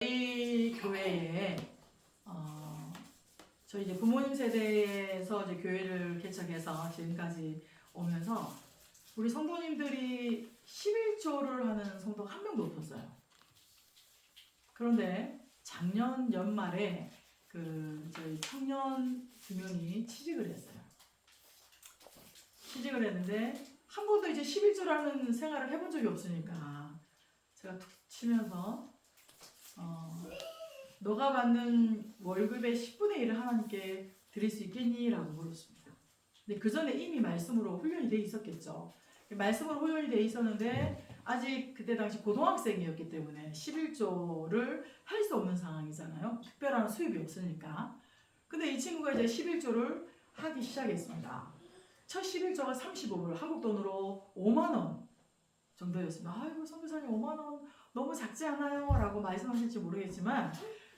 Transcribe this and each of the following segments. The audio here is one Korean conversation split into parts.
저희 교회에 저희 이제 부모님 세대에서 이제 교회를 개척해서 지금까지 오면서 우리 성도님들이 11조를 하는 성도가 한 명도 없었어요. 그런데 작년 연말에 저희 청년 2명이 취직을 했어요. 취직을 했는데 한 번도 이제 11조라는 생활을 해본 적이 없으니까 제가 툭 치면서 너가 받는 월급의 10분의 1을 하나님께 드릴 수 있겠니? 라고 물었습니다. 근데 그 전에 이미 말씀으로 훈련이 돼 있었겠죠. 말씀으로 훈련이 돼 있었는데 아직 그때 당시 고등학생이었기 때문에 11조를 할 수 없는 상황이잖아요. 특별한 수입이 없으니까. 근데 이 친구가 이제 11조를 하기 시작했습니다. 첫 11조가 35불, 한국 돈으로 5만 원 정도였습니다. 아이고 선교사님 5만 원 너무 작지 않아요? 라고 말씀하실지 모르겠지만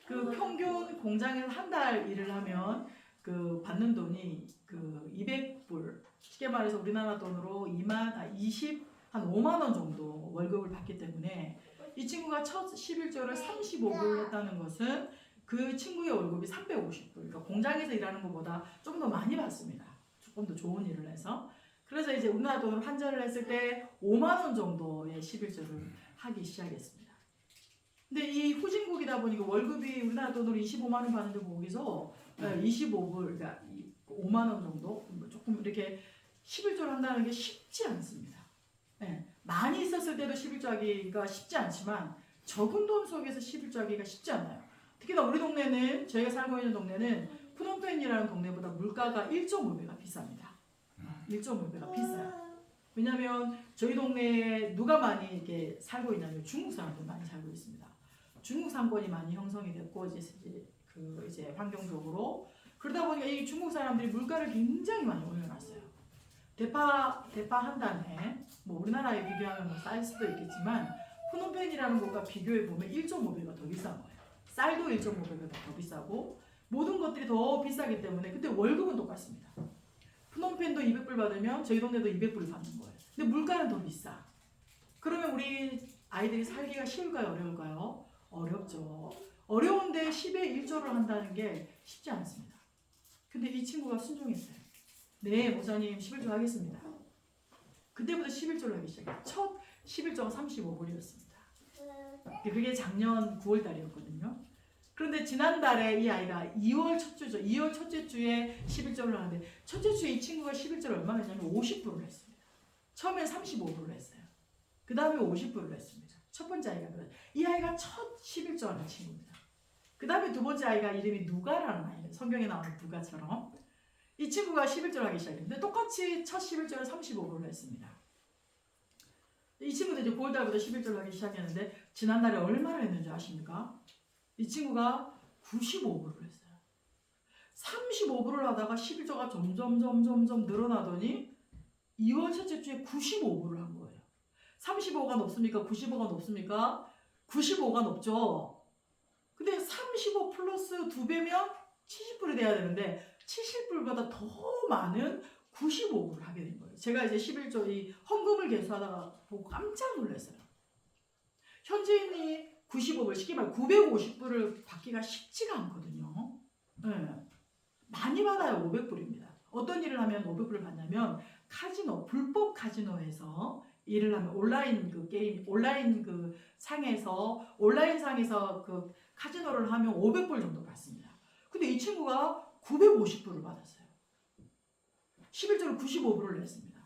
그 평균 공장에서 한 달 일을 하면 그 받는 돈이 그 200불, 쉽게 말해서 우리나라 돈으로 한 5만 원 정도 월급을 받기 때문에 이 친구가 첫 11조를 35불 했다는 것은 그 친구의 월급이 350불, 그러니까 공장에서 일하는 것보다 조금 더 많이 받습니다. 조금 더 좋은 일을 해서. 그래서 이제 우리나라 돈으로 환전을 했을 때 5만 원 정도의 11조를 하기 시작했습니다. 근데 이 후진국이다 보니까 월급이 우리나라 돈으로 25만 원 받는데 거기서 25불, 그러니까 5만 원 정도 조금 이렇게 11조를 한다는 게 쉽지 않습니다. 네. 많이 있었을 때도 11조 하기가 쉽지 않지만 적은 돈 속에서 11조 하기가 쉽지 않아요. 특히나 우리 동네는, 저희가 살고 있는 동네는 푸놈펜이라는 동네보다 물가가 1.5배가 비쌉니다. 1.5배가 비싸요. 왜냐하면 저희 동네에 누가 많이 이렇게 살고 있냐면 중국 사람들 많이 살고 있습니다. 중국 상권이 많이 형성이 됐고 이제 환경적으로 그러다 보니까 이 중국 사람들이 물가를 굉장히 많이 올려놨어요. 대파 한 단에 뭐 우리나라에 비교하면 뭐 쌀 수도 있겠지만 푸놈펜이라는 곳과 비교해 보면 1.5배가 더 비싼 거예요. 쌀도 1.5배가 더 비싸고 모든 것들이 더 비싸기 때문에 근데 월급은 똑같습니다. 푸놈펜도 200불 받으면 저희 동네도 200불 받는 거예요. 근데 물가는 더 비싸. 그러면 우리 아이들이 살기가 쉬울까요? 어려울까요? 어렵죠. 어려운데 10에 1조를 한다는 게 쉽지 않습니다. 근데 이 친구가 순종했어요. 네, 목사님 11조 하겠습니다. 그때부터 11조를 하기 시작해요. 첫 11조가 35불이었습니다. 그게 작년 9월 달이었거든요. 그런데 지난달에 이 아이가 2월 첫째 주에 11조를 하는데 첫째 주에 이 친구가 11조를 얼마나 했냐면 50불을 했습니다. 처음엔 35불을 했어요. 그 다음에 50불을 했습니다. 첫 번째 아이가 이 아이가 첫 11조 하는 친구입니다. 그 다음에 두 번째 아이가 이름이 누가라는 아이예요. 성경에 나오는 누가처럼 이 친구가 11조를 하기 시작했는데 똑같이 첫 11조를 35불을 했습니다. 이 친구도 이제 9월달부터 11조를 하기 시작했는데 지난달에 얼마나 했는지 아십니까? 이 친구가 95불을 했어요. 35불을 하다가 11조가 점점 늘어나더니 2월 첫째 주에 95불을 한 거예요. 35가 높습니까? 95가 높습니까? 95가 높죠. 근데 35 플러스 2배면 70불이 돼야 되는데 70불보다 더 많은 95불을 하게 된 거예요. 제가 이제 11조 이 헌금을 계수하다가 보고 깜짝 놀랐어요. 현지인이 95불, 쉽게 말해 950불을 받기가 쉽지가 않거든요. 네. 많이 받아요. 500불입니다. 어떤 일을 하면 500불을 받냐면 카지노, 불법 카지노에서 일을 하면 온라인 상에서 그 카지노를 하면 500불 정도 받습니다. 근데 이 친구가 950불을 받았어요. 11조를 95불을 냈습니다.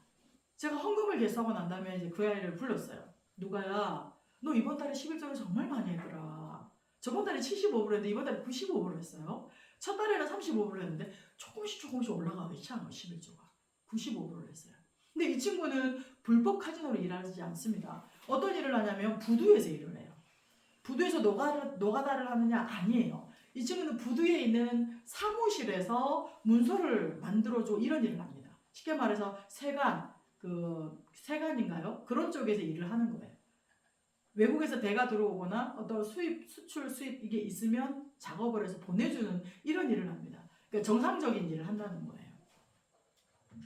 제가 헌금을 계수하고 난 다음에 이제 그 아이를 불렀어요. 누가야, 너 이번 달에 11조를 정말 많이 했더라. 저번 달에 75불 했는데 이번 달에 95불을 했어요. 첫 달에는 35불을 했는데 조금씩 올라가기 시작한 거예요. 11조가 95불을 했어요. 근데 이 친구는 불법 카지노로 일하지 않습니다. 어떤 일을 하냐면 부두에서 일을 해요. 부두에서 노가다를 하느냐? 아니에요. 이 친구는 부두에 있는 사무실에서 문서를 만들어줘 이런 일을 합니다. 쉽게 말해서 세관인가요? 그런 쪽에서 일을 하는 거예요. 외국에서 배가 들어오거나 어떤 수출 이게 있으면 작업을 해서 보내주는 이런 일을 합니다. 그러니까 정상적인 일을 한다는 거예요.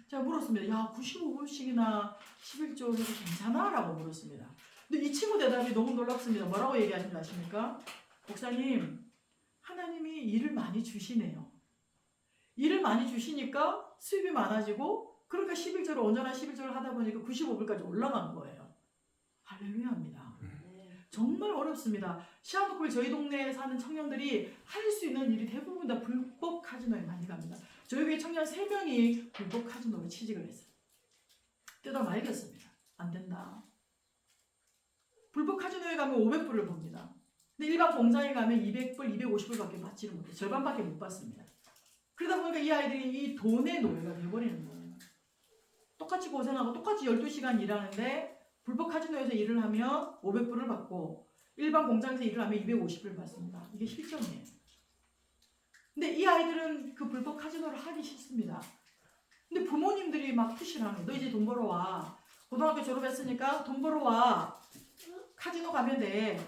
제가 물었습니다. 야, 95불씩이나 11조 해도 괜찮아? 라고 물었습니다. 근데 이 친구 대답이 너무 놀랍습니다. 뭐라고 얘기하시는지 아십니까? 목사님, 하나님이 일을 많이 주시네요. 일을 많이 주시니까 수입이 많아지고, 그러니까 11조를, 온전한 11조를 하다 보니까 95불까지 올라간 거예요. 할렐루야입니다. 정말 어렵습니다. 시아노콜 저희 동네에 사는 청년들이 할 수 있는 일이 대부분 다 불법 카지노에 많이 갑니다. 저희 교회 청년 3명이 불법 카지노로 취직을 했어요. 뜯어 말겠습니다. 안 된다. 불법 카지노에 가면 500불을 법니다. 근데 일반 공장에 가면 200불, 250불밖에 받지를 못해요. 절반밖에 못 받습니다. 그러다 보니까 이 아이들이 이 돈의 노예가 되어버리는 거예요. 똑같이 고생하고 똑같이 12시간 일하는데 불법 카지노에서 일을 하면 500불을 받고 일반 공장에서 일을 하면 250불을 받습니다. 이게 실정이에요. 근데 이 아이들은 그 불법 카지노를 하기 싫습니다. 근데 부모님들이 막 푸시를 하는 거예요. 너 이제 돈 벌어와. 고등학교 졸업했으니까 돈 벌어와. 카지노 가면 돼.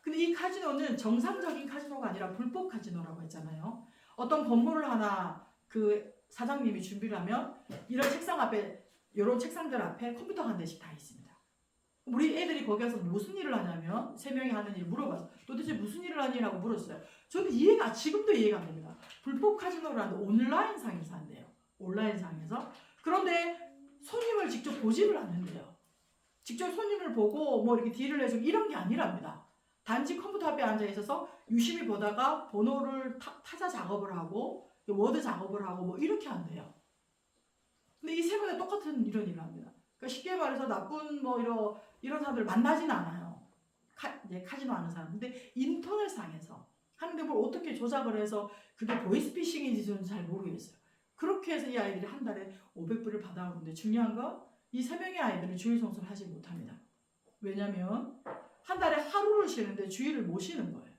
근데 이 카지노는 정상적인 카지노가 아니라 불법 카지노라고 했잖아요. 어떤 건물을 하나 그 사장님이 준비를 하면 이런 책상 앞에, 이런 책상들 앞에 컴퓨터 한 대씩 다 있습니다. 우리 애들이 거기 가서 무슨 일을 하냐면 3명이 하는 일 물어봐서 도대체 무슨 일을 하냐고 물었어요. 저는 지금도 이해가 안 됩니다. 불법 카지노를 하는데 온라인 상에서 한대요. 온라인 상에서. 그런데 손님을 직접 보지를 않는데요. 직접 손님을 보고 뭐 이렇게 딜을 해주고 이런 게 아니랍니다. 단지 컴퓨터 앞에 앉아 있어서 유심히 보다가 번호를 타자 작업을 하고 워드 작업을 하고 뭐 이렇게 한대요. 근데 이 3명이 똑같은 이런 일을 합니다. 그러니까 쉽게 말해서 나쁜 뭐 이런 사람들 만나진 않아요. 카지노 하는 사람. 근데 인터넷상에서 하는데 뭘 어떻게 조작을 해서 그게 보이스피싱인지 저는 잘 모르겠어요. 그렇게 해서 이 아이들이 한 달에 500불을 받아오는데 중요한 건 이 3명의 아이들은 주일 성수를 하지 못합니다. 왜냐면 한 달에 하루를 쉬는데 주일을 못 쉬는 거예요.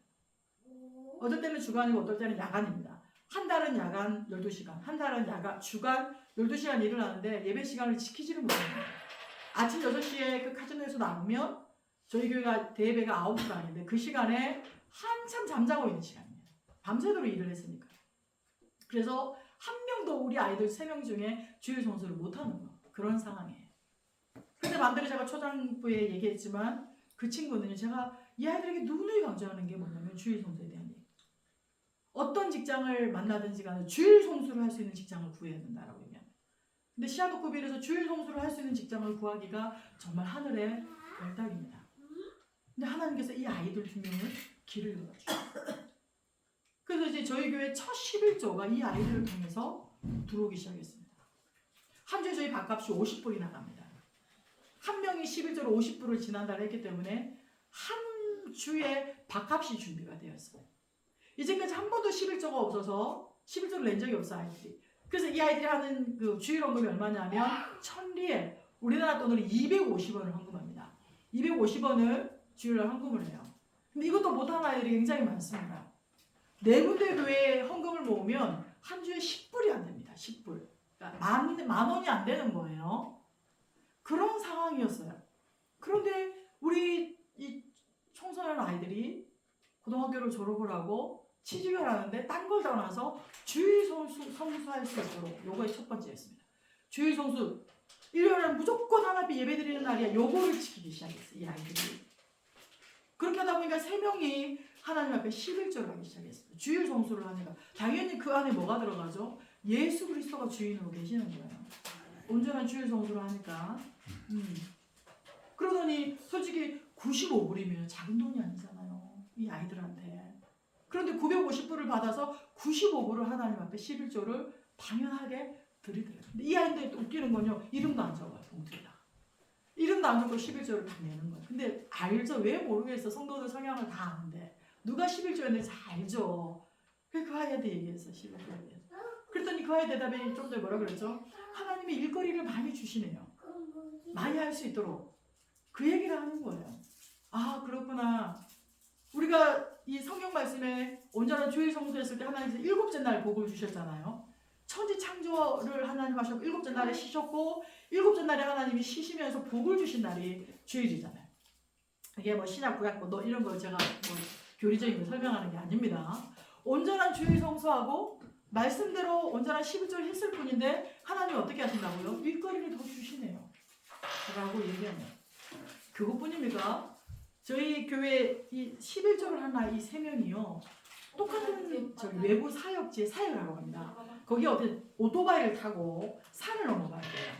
어떨 때는 주간이고 어떨 때는 야간입니다. 한 달은 야간 12시간, 한 달은 주간 12시간 일을 하는데 예배 시간을 지키지를 못합니다. 아침 6시에 그 카지노에서 나오면 저희 교회가 대예배가 9시간인데 그 시간에 한참 잠자고 있는 시간입니다. 밤새도록 일을 했으니까. 그래서 한 명도 우리 아이들 3명 중에 주일 성수를 못하는 거. 그런 상황이에요. 근데 반대로 제가 초장부에 얘기했지만 그 친구는 제가 이 아이들에게 누누이 강조하는 게 뭐냐면 주일 성수에 대한 얘기. 어떤 직장을 만나든지 간에 주일 성수를 할 수 있는 직장을 구해야 된다라고 얘기합니다. 근데 시아노코빌에서 주일 성수를 할 수 있는 직장을 구하기가 정말 하늘의 별따기입니다. 근데 하나님께서 이 아이들 2명을 길을 열어주셨어요. 그래서 이제 저희 교회 첫 11조가 이 아이들을 통해서 들어오기 시작했습니다. 한 주에 저희 밥값이 50불이 나갑니다. 한 명이 11조로 50불을 지난달에 했기 때문에 한 주에 밥값이 준비가 되었어요. 이제까지 한 번도 11조가 없어서 11조를 낸 적이 없어 아이들이. 그래서 이 아이들이 하는 그 주일 헌금이 얼마냐면 1000리에 우리나라 돈으로 250원을 헌금합니다. 250원을 주일날 헌금을 해요. 근데 이것도 못하는 아이들이 굉장히 많습니다. 4군데 교회에 헌금을 모으면 한 주에 10불이 안 됩니다. 10불. 그러니까 만 원이 안 되는 거예요. 그런 상황이었어요. 그런데 우리 이 청소년 아이들이 고등학교를 졸업을 하고 취직을 하는데 딴 걸 떠나서 주일 성수할 수 있도록 요거의 첫 번째였습니다. 주일 성수 일요일에 무조건 하나님 예배 드리는 날이야. 요거를 지키기 시작했어요. 이 아이들이. 그렇게 하다 보니까 3명이 하나님 앞에 11조를 하기 시작했어요. 주일 성수를 하니까 당연히 그 안에 뭐가 들어가죠? 예수 그리스도가 주인으로 계시는 거예요. 온전한 주일 성수를 하니까. 그러더니 솔직히 95불이면 작은 돈이 아니잖아요. 이 아이들한테. 그런데 950불을 받아서 95불을 하나님 앞에 11조를 당연하게 드리더래요. 근데 이 아이들 웃기는 건요. 이름도 안 적어요. 봉투에다. 이름도 안 적고 11조를 다 내는 거예요. 근데 알죠. 왜 모르겠어. 성도들 성향을 다 아는데. 누가 11조였는지 알죠. 그래서 그 아이한테 얘기했어. 11조에 대해서. 그랬더니 그 아이 대답이 좀 전에 뭐라 그랬죠? 하나님이 일거리를 많이 주시네요. 많이 할 수 있도록. 그 얘기를 하는 거예요. 아 그렇구나. 우리가 이 성경 말씀에 온전한 주일 성수했을 때 하나님께서 7째 날 복을 주셨잖아요. 천지 창조를 하나님 하셨고 7째 날에 쉬셨고 7째 날에 하나님이 쉬시면서 복을 주신 날이 주일이잖아요. 이게 뭐 신약 구약 뭐 이런 거 제가 뭐 교리적인 거 설명하는 게 아닙니다. 온전한 주일 성수하고 말씀대로 온전한 11조를 했을 뿐인데 하나님이 어떻게 하신다고요? 일거리를 더 주시네요. 라고 얘기하네요. 그것뿐입니까? 저희 교회 이 11조를 하는 이 3명이요. 똑같은 저기 외부 사역지에 사역을 하러 갑니다. 거기 어떻게 오토바이를 타고 산을 넘어가야 돼요.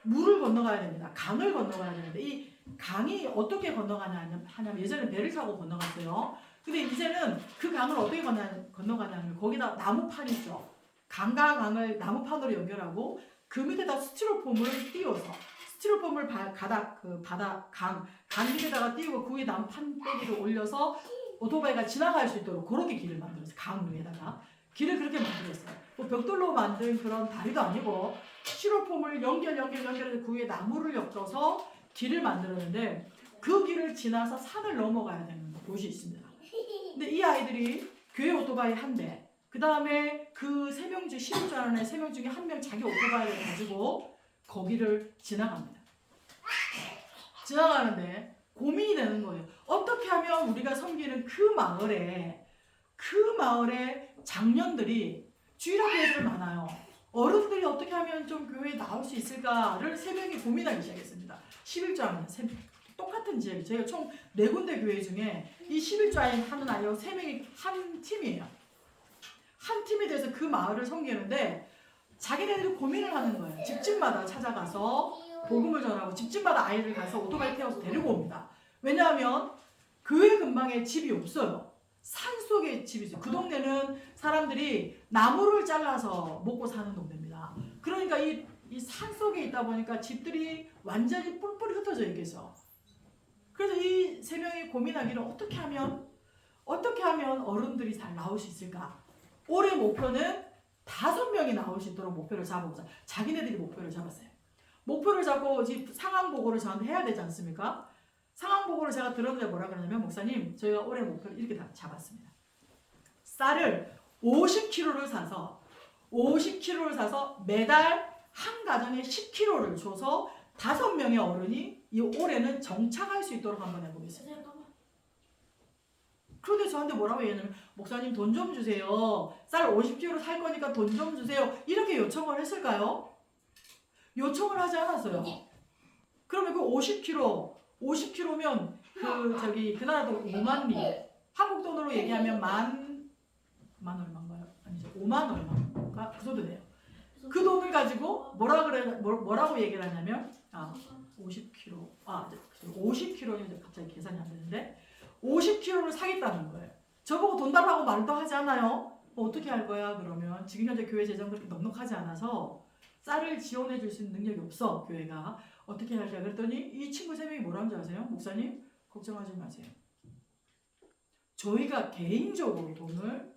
물을 건너가야 됩니다. 강을 건너가야 되는데 이 강이 어떻게 건너가냐면 예전에 배를 타고 건너갔어요. 근데 이제는 그 강을 어떻게 건너가냐면 거기다 나무판 있죠. 강과 강을 나무판으로 연결하고 그 밑에다 스티로폼을 띄워서 스티로폼을 강 밑에다가 띄우고 그 위에 나무판 빼기를 올려서 오토바이가 지나갈 수 있도록 그렇게 길을 만들었어요. 강 위에다가 길을 그렇게 만들었어요. 뭐 벽돌로 만든 그런 다리도 아니고 스티로폼을 연결해서 그 위에 나무를 엮어서 길을 만들었는데 그 길을 지나서 산을 넘어가야 되는 곳이 있습니다. 근데 이 아이들이 교회 오토바이 한 대, 그 다음에 그 3명 중 11조 안에 3명 중에 한 명 자기 오토바이를 가지고 거기를 지나갑니다. 지나가는데 고민이 되는 거예요. 어떻게 하면 우리가 섬기는 그 마을에 장년들이 주일학교 애들 많아요. 어른들이 어떻게 하면 좀 교회에 나올 수 있을까를 3명이 고민하기 시작했습니다. 11조 안에 똑같은 지역, 저희가 총 4군데 교회 중에 이 11조 안에 하는 아이와 3명이 한 팀이에요. 한 팀이 돼서 그 마을을 섬기는데 자기네들이 고민을 하는 거예요. 집집마다 찾아가서 복음을 전하고 집집마다 아이를 가서 오토바이 태워서 데리고 옵니다. 왜냐하면 교회 근방에 집이 없어요. 산속에 집이 있어요. 그 동네는 사람들이 나무를 잘라서 먹고 사는 동네입니다. 그러니까 이 산속에 있다 보니까 집들이 완전히 뿔뿔이 흩어져 있겠죠. 그래서 이 3명이 고민하기를 어떻게 하면 어른들이 잘 나올 수 있을까? 올해 목표는 5명이 나올 수 있도록 목표를 잡아보자. 자기네들이 목표를 잡았어요. 목표를 잡고 상황 보고를 저한테 해야 되지 않습니까? 상황 보고를 제가 들었는데 뭐라 그러냐면 목사님 저희가 올해 목표를 이렇게 다 잡았습니다. 쌀을 50kg를 사서 매달 한 가정에 10kg를 줘서 5명의 어른이 이 올해는 정착할 수 있도록 한번 해보겠습니다. 그런데 저한테 뭐라고 얘기하냐면 목사님 돈 좀 주세요. 쌀 50kg 살 거니까 돈 좀 주세요. 이렇게 요청을 했을까요? 요청을 하지 않았어요. 그러면 그 50kg면 그 나라도 5만 리, 한국 돈으로 얘기하면 만 얼마인가요? 아니죠, 5만 얼마인가? 그 정도 돼요. 그 돈을 가지고 뭐라고 얘기를 하냐면 50kg는 갑자기 계산이 안 되는데 50kg를 사겠다는 거예요. 저보고 돈 달라고 말도 하지 않아요. 어떻게 할 거야? 그러면 지금 현재 교회 재정 그렇게 넉넉하지 않아서 쌀을 지원해 줄 수 있는 능력이 없어 교회가. 어떻게 할까? 그랬더니 이 친구 3명이 뭐라는 줄 아세요? 목사님 걱정하지 마세요. 저희가 개인적으로 돈을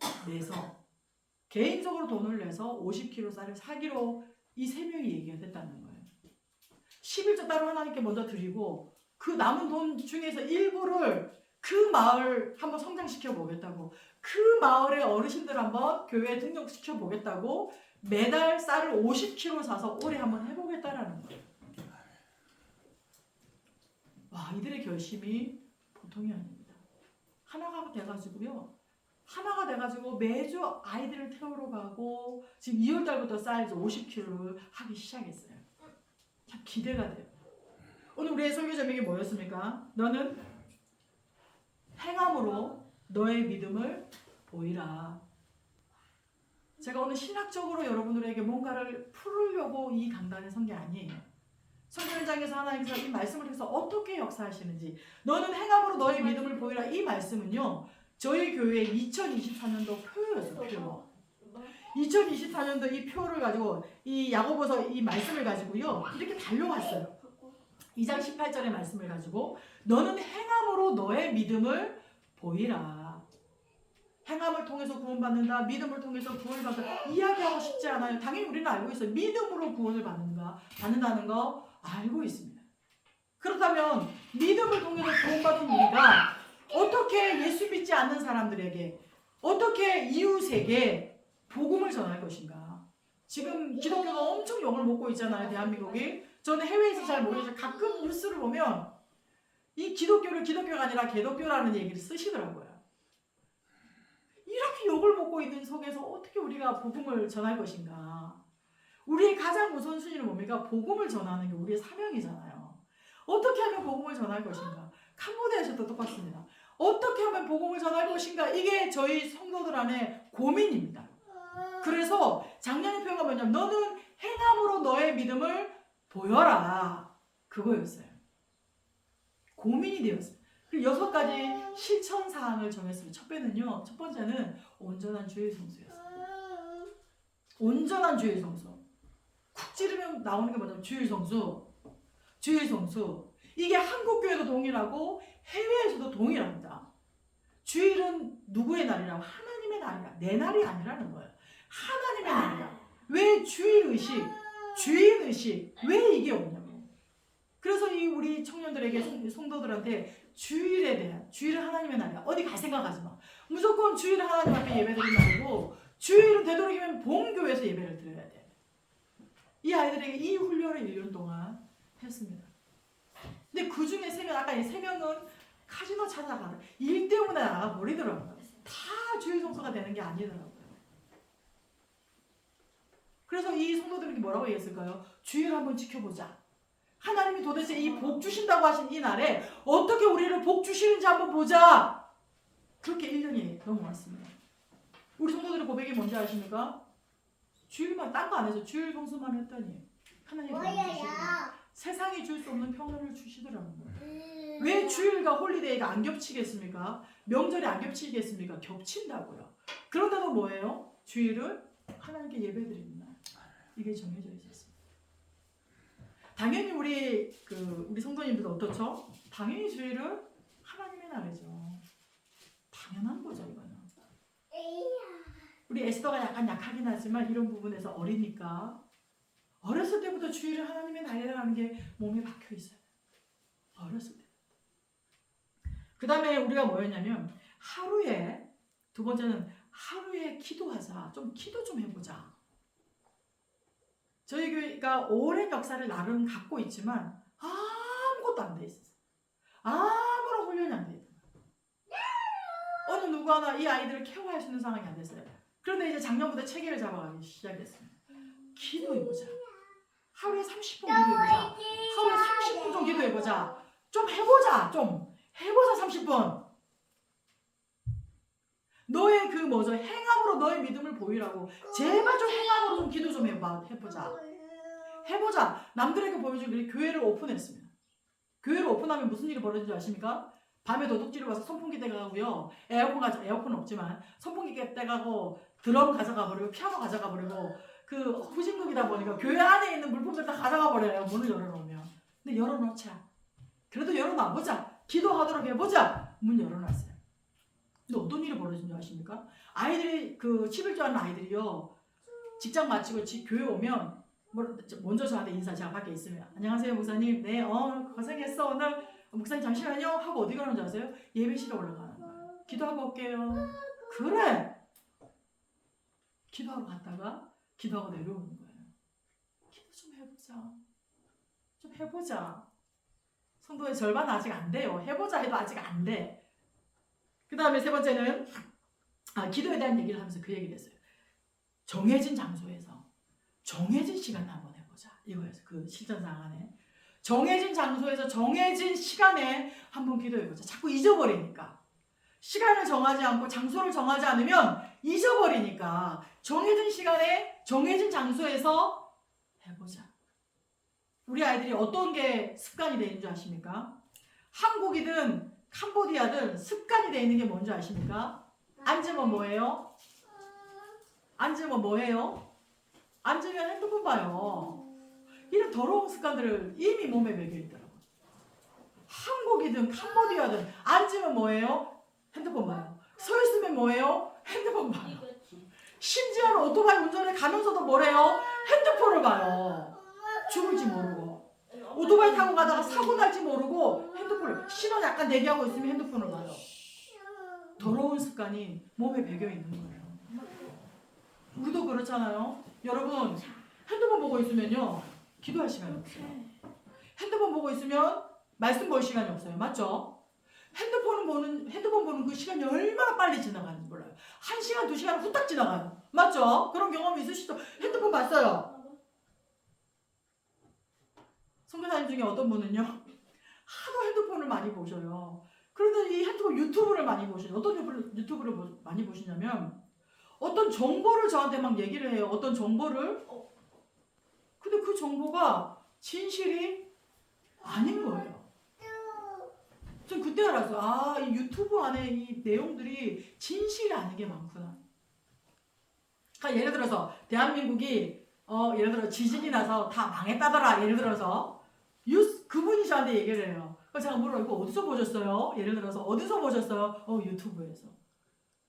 내서 50kg 쌀을 사기로 이 3명이 얘기가 됐다는 거예요. 11조 따로 하나님께 먼저 드리고 그 남은 돈 중에서 일부를 그 마을 한번 성장시켜 보겠다고, 그 마을의 어르신들 한번 교회에 등록시켜 보겠다고 매달 쌀을 50kg 사서 올해 한번 해보겠다라는 거예요. 와, 이들의 결심이 보통이 아닙니다. 하나가 돼가지고 매주 아이들을 태우러 가고 지금 2월달부터 쌀 50kg를 하기 시작했어요. 참 기대가 돼요. 오늘 우리의 설교 제목이 뭐였습니까? 너는 행함으로 너의 믿음을 보이라. 제가 오늘 신학적으로 여러분들에게 뭔가를 풀으려고 이 강단에 선 게 아니에요. 설교 현장에서 하나님께서 이 말씀을 통해서 어떻게 역사하시는지, 너는 행함으로 너의 믿음을 보이라, 이 말씀은요 저희 교회 2024년도 표였어요. 2024년도 이 표를 가지고 이 야고보서 이 말씀을 가지고요 이렇게 달려왔어요. 2장 18절의 말씀을 가지고 너는 행함으로 너의 믿음을 보이라. 행함을 통해서 구원받는다, 믿음을 통해서 구원을 받는다 이야기하고 싶지 않아요. 당연히 우리는 알고 있어요. 믿음으로 구원을 받는다는 거 알고 있습니다. 그렇다면 믿음을 통해서 구원받은 우리가 어떻게 예수 믿지 않는 사람들에게, 어떻게 이웃에게 복음을 전할 것인가? 지금 기독교가 엄청 욕을 먹고 있잖아요, 대한민국이. 저는 해외에서 잘 모르겠지만 가끔 뉴스를 보면 이 기독교를 기독교가 아니라 개독교라는 얘기를 쓰시더라고요. 이렇게 욕을 먹고 있는 속에서 어떻게 우리가 복음을 전할 것인가? 우리의 가장 우선순위는 뭡니까? 복음을 전하는 게 우리의 사명이잖아요. 어떻게 하면 복음을 전할 것인가? 캄보디아에서도 똑같습니다. 어떻게 하면 복음을 전할 것인가? 이게 저희 성도들 안에 고민입니다. 그래서 작년에 표현가 뭐냐면 너는 행함으로 너의 믿음을 보여라. 그거였어요. 고민이 되었어요. 그리고 6가지 실천 사항을 정했습니다. 첫 번째는 온전한 주의 성수였어요. 온전한 주의 성수. 쿡 찌르면 나오는 게 뭐냐면 주의 성수. 주의 성수. 이게 한국 교회도 동일하고 해외에서도 동일합니다. 주일은 누구의 날이라고? 하나님의 날이라. 내 날이 아니라는 거예요. 하나님의 날이라. 왜 주일의식, 주일의식 왜 이게 없냐면 그래서 이 우리 청년들에게 성도들한테 주일은 하나님의 날이야. 어디 갈 생각하지 마. 무조건 주일은 하나님 앞에 예배드리는 날이고 주일은 되도록이면 본교회에서 예배를 드려야 돼. 이 아이들에게 이 훈련을 1년 동안 했습니다. 근데 그 중에 3명, 아까 이 3명은 카지노 찾아가다 일 때문에 나가버리더라고요. 다 주일 성수가 되는 게 아니더라고요. 그래서 이 성도들에게 뭐라고 얘기했을까요? 주일 한번 지켜보자. 하나님이 도대체 이 복 주신다고 하신 이 날에 어떻게 우리를 복 주시는지 한번 보자. 그렇게 1년이 넘어왔습니다. 우리 성도들의 고백이 뭔지 아십니까? 주일만 딴 거 안 해서 주일 성수만 했더니 하나님이 세상이 줄 수 없는 평안을 주시더라고요. 왜 주일과 홀리데이가 안 겹치겠습니까? 명절이 안 겹치겠습니까? 겹친다고요. 그런데도 뭐예요? 주일은 하나님께 예배드리는 날. 이게 정해져 있었습니다. 당연히 우리 성도님들도 어떻죠? 당연히 주일은 하나님의 날이죠. 당연한 거죠, 이거는. 우리 에스더가 약간 약하긴 하지만 이런 부분에서 어리니까 어렸을 때부터 주일은 하나님의 날이라는 게 몸에 박혀 있어요. 어렸을 때. 그 다음에 우리가 뭐였냐면 두 번째는 하루에 기도하자. 좀 기도 좀 해보자. 저희 교회가 오랜 역사를 나름 갖고 있지만 아무것도 안 돼 있었어요. 아무런 훈련이 안 돼 있어요. 어느 누구 하나 이 아이들을 케어할 수 있는 상황이 안 됐어요. 그런데 이제 작년부터 체계를 잡아가기 시작했습니다. 기도해보자. 하루에 30분 기도해보자. 하루에 30분 좀 기도해보자. 좀 해보자. 좀 해보자 30분. 너의 행함으로 너의 믿음을 보이라고. 제발 좀 행함으로 좀 기도 좀 해보자. 해보자. 남들에게 보여주기 교회를 오픈했습니다. 교회를 오픈하면 무슨 일이 벌어지는지 아십니까? 밤에 도둑질을 와서 선풍기 떼가고요. 에어컨은 없지만 선풍기 떼가고 드럼 가져가 버리고 피아노 가져가 버리고 그 후진국이다 보니까 교회 안에 있는 물품들 다 가져가 버려요. 문을 열어놓으면. 근데 열어놓자. 그래도 열어놔보자. 기도하도록 해보자. 문 열어놨어요. 근데 어떤 일이 벌어진 줄 아십니까? 아이들이 11조 하는 아이들이요. 직장 마치고 교회 오면 먼저 저한테 인사. 제가 밖에 있으면 안녕하세요 목사님. 네 고생했어 오늘. 목사님 잠시만요 하고 어디 가는 줄 아세요? 예배실에 올라가는 거예요. 기도하고 올게요. 그래. 기도하고 갔다가 기도하고 내려오는 거예요. 기도 좀 해보자. 좀 해보자. 성도의 절반은 아직 안 돼요. 해보자 해도 아직 안 돼. 그 다음에 3번째는 기도에 대한 얘기를 하면서 그 얘기를 했어요. 정해진 장소에서 정해진 시간에 한번 해보자. 이거였어요. 그 실전사항 안에. 정해진 장소에서 정해진 시간에 한번 기도해보자. 자꾸 잊어버리니까. 시간을 정하지 않고 장소를 정하지 않으면 잊어버리니까 정해진 시간에 정해진 장소에서 해보자. 우리 아이들이 어떤 게 습관이 되는 줄 아십니까? 한국이든 캄보디아든 습관이 되어 있는 게 뭔지 아십니까? 앉으면 뭐예요? 앉으면 핸드폰 봐요. 이런 더러운 습관들을 이미 몸에 매겨 있더라고요. 한국이든 캄보디아든 앉으면 뭐예요? 핸드폰 봐요. 서 있으면 뭐예요? 핸드폰 봐요. 심지어는 오토바이 운전을 가면서도 뭐래요? 핸드폰을 봐요. 죽을지 모르고. 오토바이 타고 가다가 사고 날지 모르고 핸드폰을 신호 약간 대기하고 있으면 핸드폰을 봐요. 더러운 습관이 몸에 배겨 있는 거예요. 우리도 그렇잖아요. 여러분 핸드폰 보고 있으면요 기도할 시간이 없어요. 핸드폰 보고 있으면 말씀 볼 시간이 없어요. 맞죠? 핸드폰 보는 그 시간이 얼마나 빨리 지나가는지 몰라요. 1시간, 2시간 후딱 지나가요. 맞죠? 그런 경험이 있으시죠? 핸드폰 봤어요. 선교사님 중에 어떤 분은요 하도 핸드폰을 많이 보셔요. 그런데 이 핸드폰 유튜브를 많이 보시죠. 어떤 유튜브를 많이 보시냐면 어떤 정보를 저한테 막 얘기를 해요. 어떤 정보를. 근데 그 정보가 진실이 아닌 거예요. 전 그때 알았어요. 아, 이 유튜브 안에 이 내용들이 진실이 아닌 게 많구나. 그러니까 예를 들어서 대한민국이 예를 들어 지진이 나서 다 망했다더라. 예를 들어서 그분이 저한테 얘기를 해요. 그래서 제가 물어요. 이거 어디서 보셨어요? 예를 들어서 어디서 보셨어요? 유튜브에서.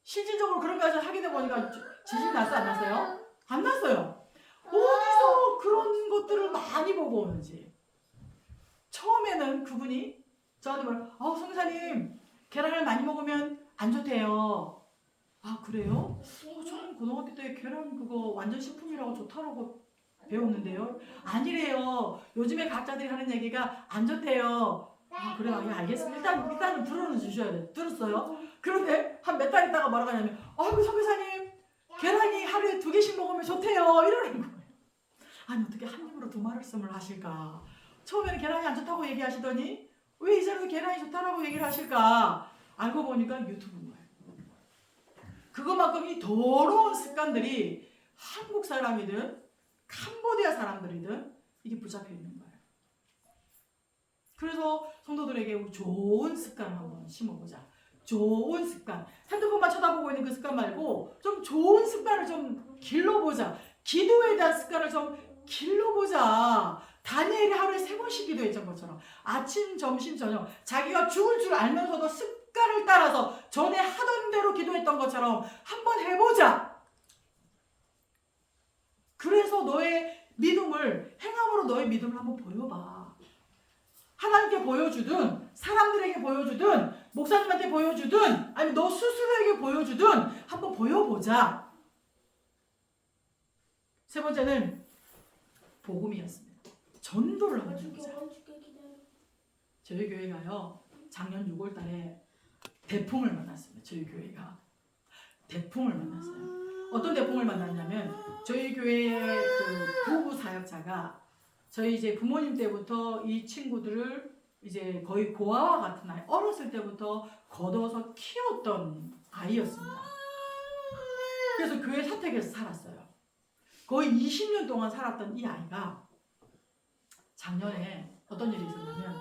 실질적으로 그런 거 하게 보니까 지진 났어 안 났어요? 안 났어요. 어디서 그런 것들을 많이 보고 오는지. 처음에는 그분이 저한테 말해요. 성사님 계란을 많이 먹으면 안 좋대요. 아 그래요? 저는 고등학교 때 계란 그거 완전 식품이라고 좋다라고 배웠는데요. 아니래요. 요즘에 각자들이 하는 얘기가 안 좋대요. 아 그래요? 예, 알겠습니다. 일단은 들어는 주셔야 돼요. 들었어요? 그런데 한 몇 달 있다가 뭐라고 하냐면 아이고 선교사님 계란이 하루에 2개씩 먹으면 좋대요. 이러는 거예요. 아니 어떻게 한 입으로 두 말씀을 하실까? 처음에는 계란이 안 좋다고 얘기하시더니 왜 이제는 계란이 좋다라고 얘기를 하실까? 알고 보니까 유튜브인 거예요. 그것만큼 이 더러운 습관들이 한국 사람이든 캄보디아 사람들이든 이게 붙잡혀 있는 거예요. 그래서 성도들에게 좋은 습관을 한번 심어보자. 좋은 습관. 핸드폰만 쳐다보고 있는 그 습관 말고 좀 좋은 습관을 좀 길러보자. 기도에 대한 습관을 좀 길러보자. 다니엘이 하루에 3번씩 기도했던 것처럼 아침, 점심, 저녁 자기가 죽을 줄 알면서도 습관을 따라서 전에 하던 대로 기도했던 것처럼 한번 해보자. 그래서 너의 믿음을 행함으로 너의 믿음을 한번 보여봐. 하나님께 보여주든 사람들에게 보여주든 목사님한테 보여주든 아니면 너 스스로에게 보여주든 한번 보여보자. 세 번째는 복음이었습니다. 전도를 한번 해보자. 저희 교회가요 작년 6월 달에 대풍을 만났습니다. 저희 교회가 대풍을 만났어요. 어떤 대풍을 만났냐면 저희 교회의 그 부부 사역자가 저희 이제 부모님 때부터 이 친구들을 이제 거의 고아와 같은 아이, 어렸을 때부터 걷어서 키웠던 아이였습니다. 그래서 교회 사택에서 살았어요. 거의 20년 동안 살았던 이 아이가 작년에 어떤 일이 있었냐면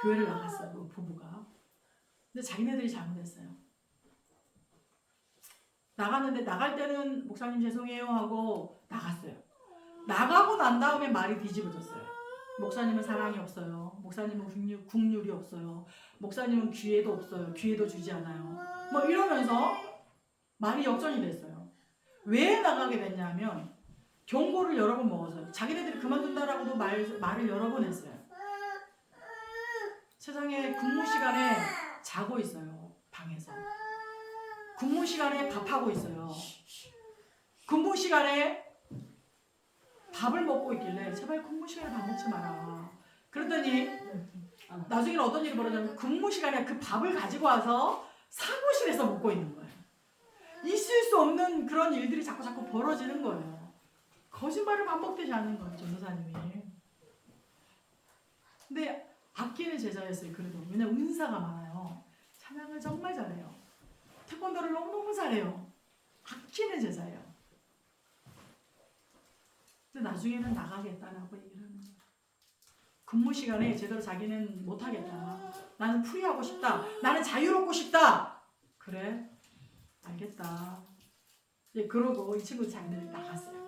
교회를 나갔어요. 그 부부가. 근데 자기네들이 잘못했어요. 나갔는데 나갈 때는 목사님 죄송해요 하고 나갔어요. 나가고 난 다음에 말이 뒤집어졌어요. 목사님은 사랑이 없어요. 목사님은 국률이 없어요. 목사님은 기회도 없어요. 기회도 주지 않아요. 뭐 이러면서 말이 역전이 됐어요. 왜 나가게 됐냐면 경고를 여러 번 먹어서요. 자기네들이 그만둔다라고도 말을 여러 번 했어요. 세상에 근무 시간에 자고 있어요. 방에서. 근무 시간에 밥하고 있어요. 근무 시간에 밥을 먹고 있길래 제발 근무 시간에 밥 먹지 마라. 그랬더니 나중에는 어떤 일이 벌어졌냐면 근무 시간에 그 밥을 가지고 와서 사무실에서 먹고 있는 거예요. 있을 수 없는 그런 일들이 자꾸 벌어지는 거예요. 거짓말을 반복되지 않는 거예요. 전도사님이. 근데 아끼는 제자였어요. 그래도. 왜냐면 은사가 많아요. 찬양을 정말 잘해요. 태권도를 너무너무 잘해요. 아끼는 제자예요. 근데 나중에는 나가겠다라고 얘기를 하는 거예요. 근무 시간에 제대로 자기는 못하겠다. 나는 프리하고 싶다. 나는 자유롭고 싶다. 그래? 알겠다. 예, 그러고 이 친구 자기네들이 나갔어요.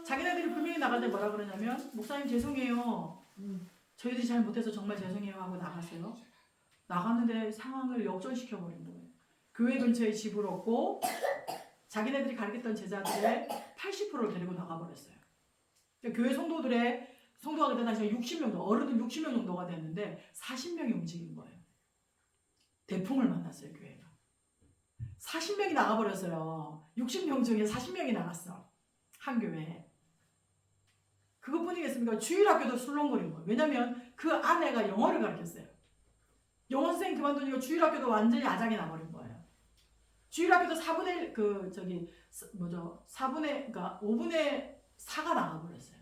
자기네들이 분명히 나갈 때 뭐라 그러냐면 목사님 죄송해요. 저희들이 잘못해서 정말 죄송해요 하고 나갔어요. 나갔는데 상황을 역전시켜버린 거예요. 교회 근처에 집을 얻고 자기네들이 가르쳤던 제자들의 80%를 데리고 나가버렸어요. 교회 성도가 그때 당시에 60명 정도, 어른들 60명 정도가 됐는데 40명이 움직인 거예요. 대풍을 만났어요, 교회가. 40명이 나가버렸어요. 60명 중에 40명이 나갔어. 한 교회에. 그것뿐이겠습니까? 주일학교도 술렁거린 거예요. 왜냐면 그 아내가 영어를 가르쳤어요. 영어 선생님 그만두니까 주일학교도 완전히 아작이 나버린 거예요. 주일학교도 4분의 5분의 4가 나가버렸어요.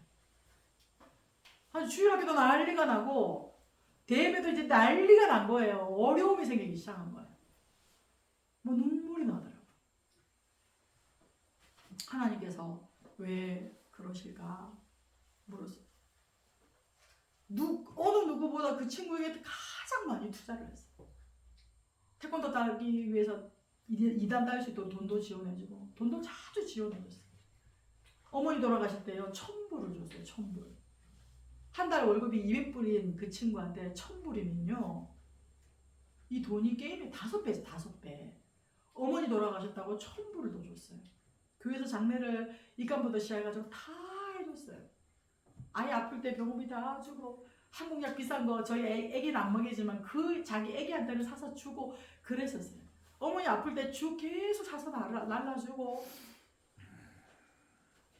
주일학교도 난리가 나고 대회도 이제 난리가 난 거예요. 어려움이 생기기 시작한 거예요. 뭐 눈물이 나더라고요. 하나님께서 왜 그러실까 물었어요. 어느 누구보다 그 친구에게 가장 많이 투자를 했어요. 태권도 따기 위해서 2단 딸 수 있도록 돈도 지원해주고 돈도 자주 지원해줬어요. 어머니 돌아가실 때요 1,000불을 줬어요. 1,000불. 한 달 월급이 200불인 그 친구한테 1,000불이면요 이 돈이 게임의 5배죠. 5배. 어머니 돌아가셨다고 1,000불을 더 줬어요. 교회에서 장례를 입간부터 시작해가지고 다 해줬어요. 아이 아플 때 병원비 다 주고 한국약 비싼 거 저희 애기는 안 먹이지만 그 자기 애기한테는 사서 주고 그랬었어요. 어머니 아플 때 죽 계속 사서 날라주고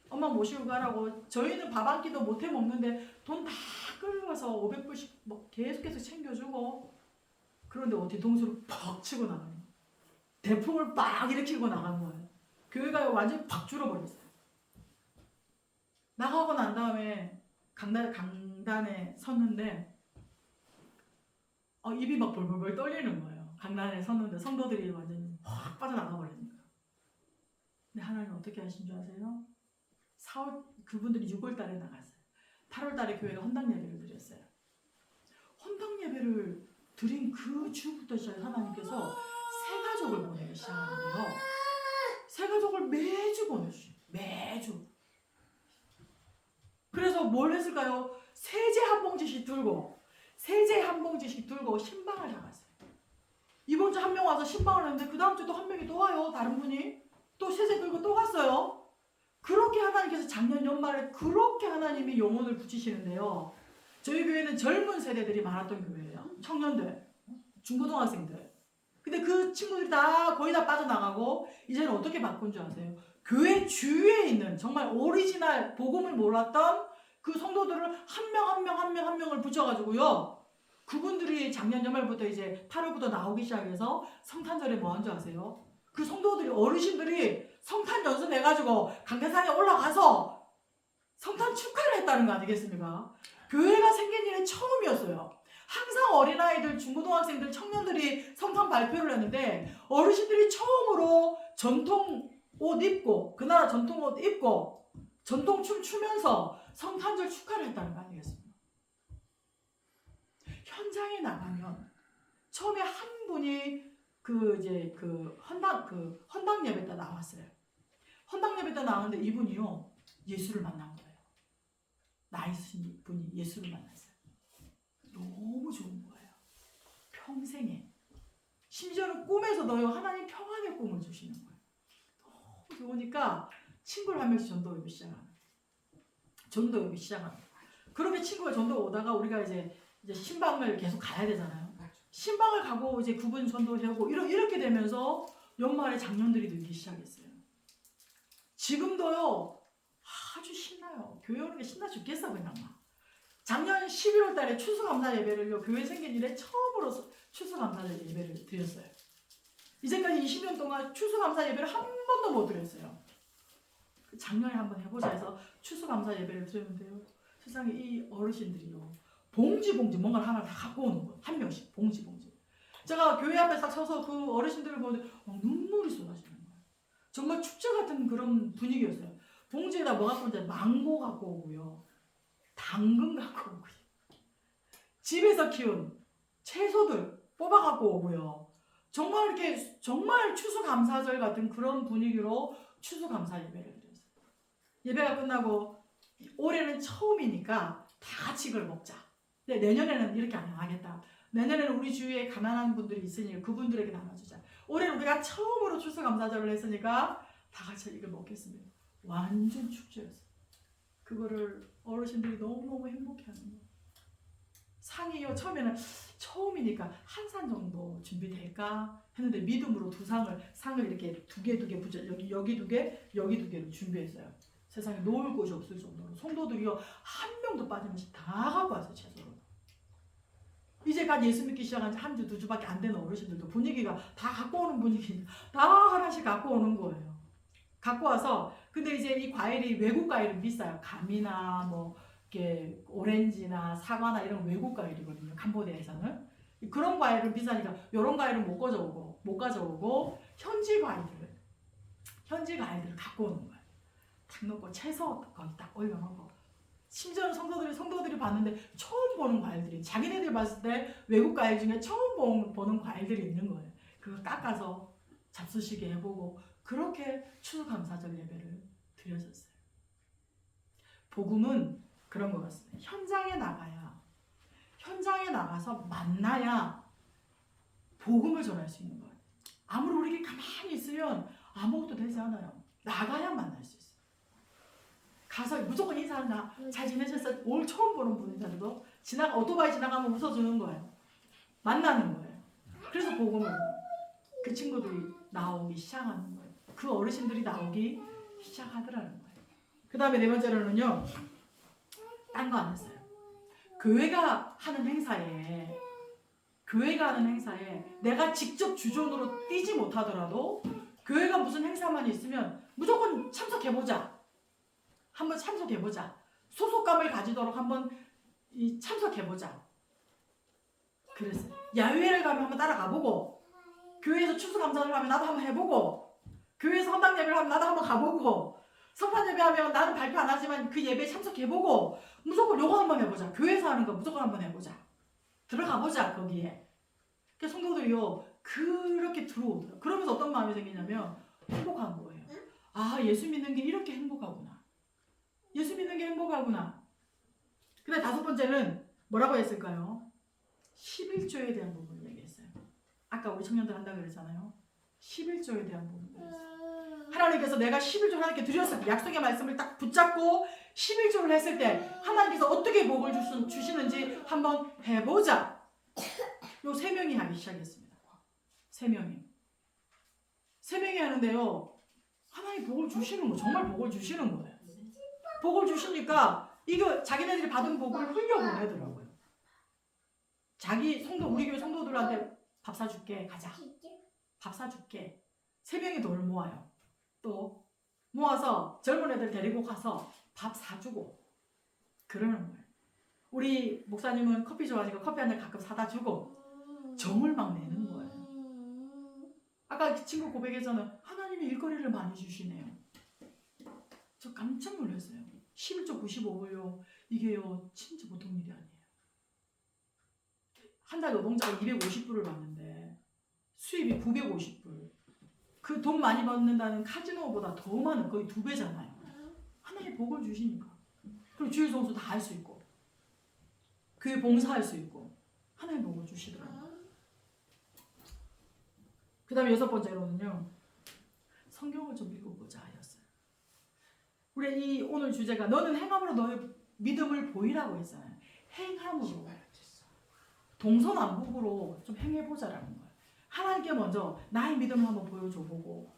엄마 모시고 가라고. 저희는 밥 한 끼도 못해 먹는데 돈 다 끌어가서 500불씩 뭐 계속 챙겨주고. 그런데 어디 동수를 퍽 치고 나가는 거예요. 대풍을 빡 일으키고 나간 거예요. 교회가 완전히 팍 줄어버렸어요. 나가고 난 다음에 강단에 섰는데 입이 막 벌벌벌 떨리는 거예요. 강단에 섰는데 성도들이 완전히 확 빠져나가 버리는 거예요. 근데 하나님 어떻게 하신 줄 아세요? 그분들이 6월 달에 나갔어요. 8월 달에 교회가 헌당 예배를 드렸어요. 헌당 예배를 드린 그 주부터 시작해 하나님께서 새 가족을 보내기 시작하는데요. 새 가족을 매주 보내주셔요. 매주. 그래서 뭘 했을까요? 세제 한 봉지씩 들고 신방을 나갔어요. 이번 주 한 명 와서 신방을 했는데 그 다음 주 또 한 명이 또 와요. 다른 분이 또 세제 들고 또 갔어요. 그렇게 하나님께서 작년 연말에 그렇게 하나님이 영혼을 붙이시는데요. 저희 교회는 젊은 세대들이 많았던 교회예요. 청년들, 중고등학생들. 근데 그 친구들이 거의 다 빠져나가고 이제는 어떻게 바꾼 줄 아세요? 교회 주위에 있는 정말 오리지널 복음을 몰랐던 그 성도들을 한 명을 붙여가지고요. 그분들이 작년 연말부터 이제 8월부터 나오기 시작해서 성탄절에 뭐 한 줄 아세요? 그 성도들이 어르신들이 성탄 연습해가지고 강대산에 올라가서 성탄 축하를 했다는 거 아니겠습니까? 교회가 생긴 일이 처음이었어요. 항상 어린아이들, 중고등학생들, 청년들이 성탄 발표를 했는데 어르신들이 처음으로 전통 옷 입고 그 나라 전통 옷 입고 전통춤 추면서 성탄절 축하를 했다는 거 아니겠습니까? 현장에 나가면 처음에 한 분이 헌당 예배 때 나왔어요. 헌당 예배 때 나왔는데 이분이요 예수를 만난 거예요. 나이 드신 분이 예수를 만났어요. 너무 좋은 거예요. 평생에. 심지어는 꿈에서도요 하나님 평안의 꿈을 주시는 거예요. 너무 좋으니까 친구를 한 명씩 전도하기 시작합니다. 그렇게 친구가 전도 오다가 우리가 이제 신방을 계속 가야 되잖아요. 신방을 가고 이제 그분 전도하고 이렇게 되면서 연말에 장년들이 늘기 시작했어요. 지금도요 아주 신나요. 교회 오는 게 신나 죽겠어 그냥 막. 작년 11월 달에 추수감사 예배를요 교회 생긴 이래 처음으로 추수감사 예배를 드렸어요. 이제까지 20년 동안 추수감사 예배를 한 번도 못 드렸어요. 작년에 한번 해보자 해서 추수감사 예배를 드렸는데요. 세상에 이 어르신들이요 봉지 뭔가를 하나 다 갖고 오는 거예요. 한 명씩 봉지. 제가 교회 앞에 딱 서서 그 어르신들을 보는데 눈물이 쏟아지는 거예요. 정말 축제 같은 그런 분위기였어요. 봉지에다 뭐 갖고 오는데 망고 갖고 오고요. 당근 갖고 오고요. 집에서 키운 채소들 뽑아 갖고 오고요. 정말 추수감사절 같은 그런 분위기로 추수감사 예배를 드렸어요. 예배가 끝나고 올해는 처음이니까 다 같이 이걸 먹자. 근데 내년에는 이렇게 안 하겠다. 내년에는 우리 주위에 가난한 분들이 있으니 그분들에게 나눠주자. 올해는 우리가 처음으로 추수감사절을 했으니까 다 같이 이걸 먹겠습니다. 완전 축제였어요. 그거를 어르신들이 너무너무 행복해하는 거예요. 상이요 처음이니까 한 산 정도 준비될까 했는데 믿음으로 상을 이렇게 두 개 붙여 여기 두 개를 준비했어요. 세상에 놓을 곳이 없을 정도로 성도들이요 한 명도 빠짐없이 다 갖고 왔어요. 채소로. 이제 갓 예수 믿기 시작한 지 한 주, 두 주밖에 안 되는 어르신들도 분위기가 다 갖고 오는 분위기, 다 하나씩 갖고 오는 거예요. 갖고 와서 근데 이제 이 과일이 외국 과일은 비싸요. 감이나 뭐 이게 오렌지나 사과나 이런 외국 과일이거든요. 캄보디아에서는 그런 과일은 비싸니까 이런 과일은 못 가져오고 현지 과일들을 갖고 오는 거예요. 탁 넣고 채소 거기 딱 올려놓고 심지어는 성도들이 봤는데 처음 보는 과일들이 자기네들 봤을 때 외국 과일 중에 처음 보는 과일들이 있는 거예요. 그거 깎아서 잡수시게 해보고 그렇게 추수감사절 예배를 드렸었어요. 복음은 그런 것 같습니다. 현장에 나가서 만나야 복음을 전할 수 있는 거예요. 아무리 우리가 가만히 있으면 아무것도 되지 않아요. 나가야 만날 수 있어요. 가서 무조건 인사한다. 잘 지내셨어? 오늘 처음 보는 분인데도 오토바이 지나가면 웃어주는 거예요. 만나는 거예요. 그래서 복음을 그 친구들이 나오기 시작하는 거예요. 그 어르신들이 나오기 시작하더라는 거예요. 그 다음에 네 번째로는요. 딴 거 안 했어요. 교회가 하는 행사에 내가 직접 주전으로 뛰지 못하더라도 교회가 무슨 행사만 있으면 무조건 참석해보자. 한번 참석해보자. 소속감을 가지도록 한번 참석해보자. 그랬어요. 야외를 가면 한번 따라가보고 교회에서 추수감사를 하면 나도 한번 해보고 교회에서 헌당 예배를 하면 나도 한번 가보고 성탄 예배하면 나는 발표 안 하지만 그 예배에 참석해보고 무조건 요거 한번 해보자. 교회에서 하는 거 무조건 한번 해보자. 들어가보자 거기에. 그러니까 성도들이요 그렇게 들어오더라고요. 그러면서 어떤 마음이 생기냐면 행복한 거예요. 아 예수 믿는 게 이렇게 행복하구나. 예수 믿는 게 행복하구나. 그 다음에 다섯 번째는 뭐라고 했을까요? 11조에 대한 부분을 얘기했어요. 아까 우리 청년들 한다고 그랬잖아요. 11조에 대한 부분을 했어요. 하나님께서 내가 11조 하나님께 드렸을 때 약속의 말씀을 딱 붙잡고 11조를 했을 때 하나님께서 어떻게 복을 주시는지 한번 해보자. 요 세 명이 하기 시작했습니다. 세 명이 하는데요. 하나님 복을 주시는 거 정말 복을 주시는 거예요. 복을 주시니까 이거 자기네들이 받은 복을 흘려보내더라고요. 자기 성도 우리 교회 성도들한테 밥 사줄게 가자. 밥 사줄게. 세 명이 돈을 모아요. 또 모아서 젊은 애들 데리고 가서 밥 사주고 그러는 거예요. 우리 목사님은 커피 좋아하니까 커피 한 잔 가끔 사다 주고 정을 막 내는 거예요. 아까 그 친구 고백에서는 하나님이 일거리를 많이 주시네요. 저 깜짝 놀랐어요. 11조 95불요. 이게요 진짜 보통 일이 아니에요. 한 달 노동자가 250불을 받는데 수입이 950불. 그 돈 많이 받는다는 카지노보다 더 많은 거의 2배잖아요. 하나님 복을 주시니까. 그리고 주일 성수 다 할 수 있고 교회 봉사할 수 있고 하나님 복을 주시더라고요. 그 다음에 여섯 번째로는요. 성경을 좀 읽어보자 하였어요. 우리 이 오늘 주제가 너는 행함으로 너의 믿음을 보이라고 했잖아요. 행함으로 동서남북으로 좀 행해보자라는 거예요. 하나님께 먼저 나의 믿음을 한번 보여줘보고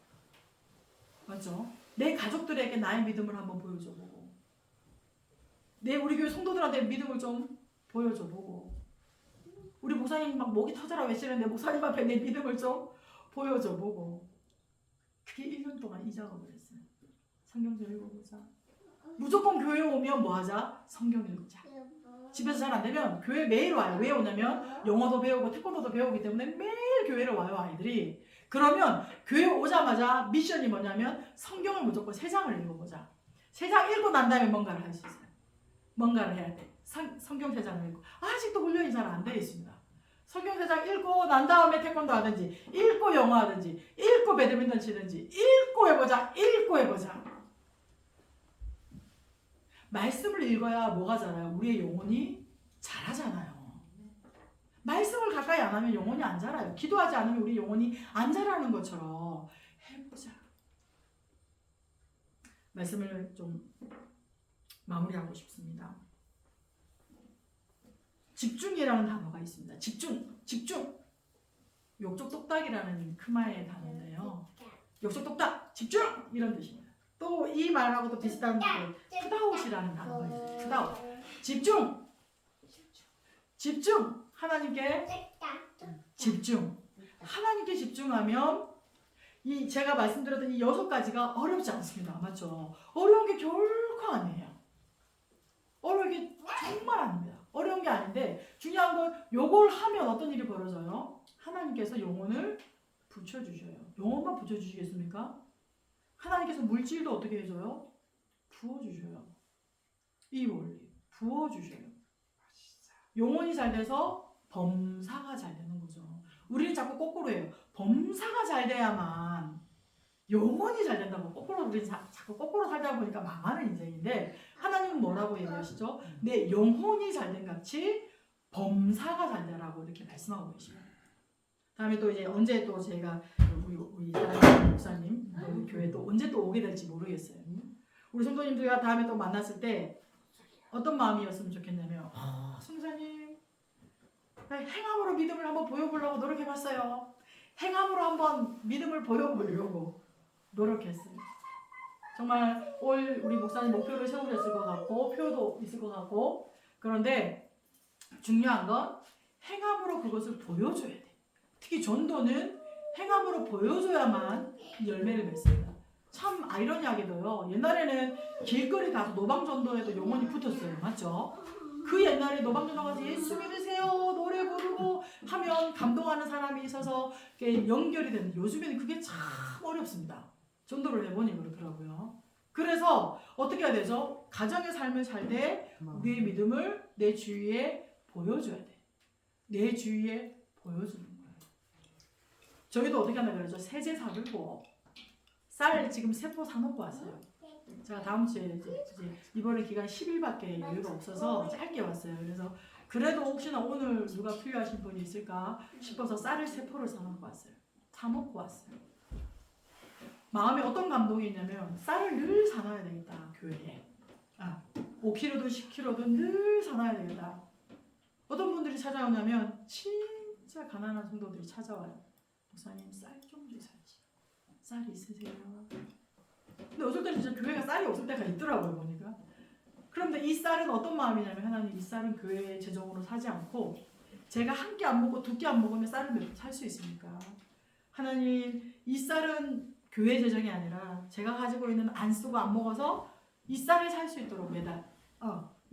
맞죠? 내 가족들에게 나의 믿음을 한번 보여줘보고 우리 교회 성도들한테 믿음을 좀 보여줘보고 우리 목사님 막 목이 터져라 외치는데 목사님 앞에 내 믿음을 좀 보여줘보고 그게 1년 동안 이 작업을 했어요. 성경 좀 읽어보자. 무조건 교회 오면 뭐 하자? 성경 읽자. 집에서 잘 안 되면 교회 매일 와요. 왜 오냐면 영어도 배우고 태권도도 배우기 때문에 매일 교회를 와요 아이들이. 그러면 교회 오자마자 미션이 뭐냐면 성경을 무조건 3장을 읽어보자. 3장 읽고 난 다음에 뭔가를 할 수 있어요. 뭔가를 해야 돼. 성경 3장을 읽고 아직도 훈련이 잘 안 되어 있습니다. 성경 3장 읽고 난 다음에 태권도 하든지 읽고 영어 하든지 읽고 배드민턴 치든지 읽고 해보자. 말씀을 읽어야 뭐가 자라요? 우리의 영혼이 자라잖아요. 말씀을 가까이 안 하면 영혼이 안 자라요. 기도하지 않으면 우리 영혼이 안 자라는 것처럼 해보자. 말씀을 좀 마무리하고 싶습니다. 집중이라는 단어가 있습니다. 집중. 욕족똑딱이라는 크마의 단어인데요. 욕족똑딱, 집중! 이런 뜻입니다. 또 이 말하고도 비슷한 푸다웃이라는 단어가 있어요. 푸다웃. 집중. 하나님께 집중. 하나님께 집중하면 제가 말씀드렸던 이 6가지가 어렵지 않습니다. 맞죠? 어려운 게 결코 아니에요. 어려운 게 정말 아닙니다. 어려운 게 아닌데 중요한 건 요걸 하면 어떤 일이 벌어져요? 하나님께서 영혼을 붙여주셔요. 영혼만 붙여주시겠습니까? 하나님께서 물질도 어떻게 해줘요? 부어주셔요. 이 원리 부어주셔요. 영혼이 잘 돼서 범사가 잘 되는 거죠. 우리는 자꾸 거꾸로 해요. 범사가 잘 돼야만 영혼이 잘 된다고 거꾸로 우리 자꾸 거꾸로 살다 보니까 망하는 인생인데 하나님은 뭐라고 얘기하시죠? 내 영혼이 잘 된 같이 범사가 잘 되라고 이렇게 말씀하고 계십니다. 다음에 또 이제 언제 또 제가 우리 이사람 목사님 우리 교회 또 언제 또 오게 될지 모르겠어요. 우리 성도님들과 다음에 또 만났을 때 어떤 마음이었으면 좋겠냐면 성사님 행함으로 믿음을 한번 보여보려고 노력해봤어요. 행함으로 한번 믿음을 보여보려고 노력했어요. 정말 올 우리 목사님 목표를 세우셨을 것 같고 표도 있을 것 같고 그런데 중요한 건 행함으로 그것을 보여줘야 돼. 특히 전도는 행함으로 보여줘야만 열매를 맺습니다. 참 아이러니하게도요. 옛날에는 길거리 가서 노방전도에도 영혼이 붙었어요. 맞죠? 그 옛날에 노방전도 가서 예수 믿으세요 노래 부르고 하면 감동하는 사람이 있어서 연결이 되는데 요즘에는 그게 참 어렵습니다. 전도를 해보니 그렇더라고요. 그래서 어떻게 해야 되죠? 가정의 삶을 살 때 우리의 믿음을 내 주위에 보여줘야 돼. 내 주위에 보여주는 거예요. 저희도 어떻게 하나 그러죠? 세제 사들고 쌀 지금 세포 사놓고 왔어요. 제가 다음 주에 이제 이번에 기간 10일밖에 여유가 없어서 짧게 왔어요. 그래서 그래도 혹시나 오늘 누가 필요하신 분이 있을까 싶어서 쌀을 세포를 사놓고 왔어요. 사먹고 왔어요. 마음에 어떤 감동이 있냐면 쌀을 늘 사놔야 되겠다. 교회에 5kg든 10kg든 늘 사놔야 되겠다. 어떤 분들이 찾아오냐면 진짜 가난한 성도들이 찾아와요. 목사님 쌀 좀 주세요. 쌀 있으세요? 근데 어쩔 때는 진짜 교회가 쌀이 없을 때가 있더라고요 보니까. 그런데 이 쌀은 어떤 마음이냐면 하나님 이 쌀은 교회의 재정으로 사지 않고 제가 한 끼 안 먹고 2끼 안 먹으면 쌀을 몇 개 살 수 있습니까? 하나님 이 쌀은 교회 재정이 아니라 제가 가지고 있는 안 쓰고 안 먹어서 이 쌀을 살 수 있도록 매달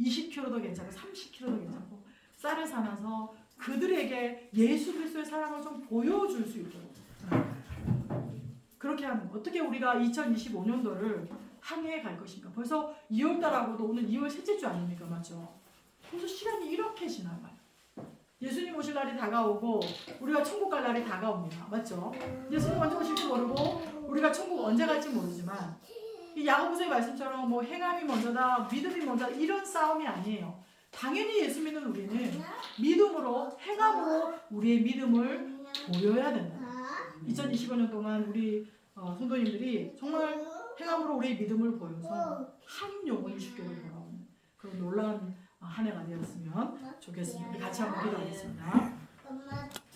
20kg도 괜찮고 30kg도 괜찮고 쌀을 사놔서 그들에게 예수 그리스도의 사랑을 좀 보여줄 수 있도록 그렇게 하는 어떻게 우리가 2025년도를 항해해 갈 것인가. 벌써 2월달하고도 오늘 2월 셋째 주 아닙니까? 맞죠? 벌써 시간이 이렇게 지나가요. 예수님 오실 날이 다가오고 우리가 천국 갈 날이 다가옵니다. 맞죠? 예수님 언제 오실지 모르고 우리가 천국 언제 갈지 모르지만 이 야고보서의 말씀처럼 뭐 행함이 먼저다 믿음이 먼저다 이런 싸움이 아니에요. 당연히 예수 믿는 우리는 믿음으로 행함으로 우리의 믿음을 보여야 된다. 2025년 동안 우리 성도님들이 정말 행함으로 우리의 믿음을 보여서 한 영혼이 주께로 돌아오는 그런 놀라운 한 해가 되었으면 좋겠습니다. 우리 같이 한번 기도하겠습니다.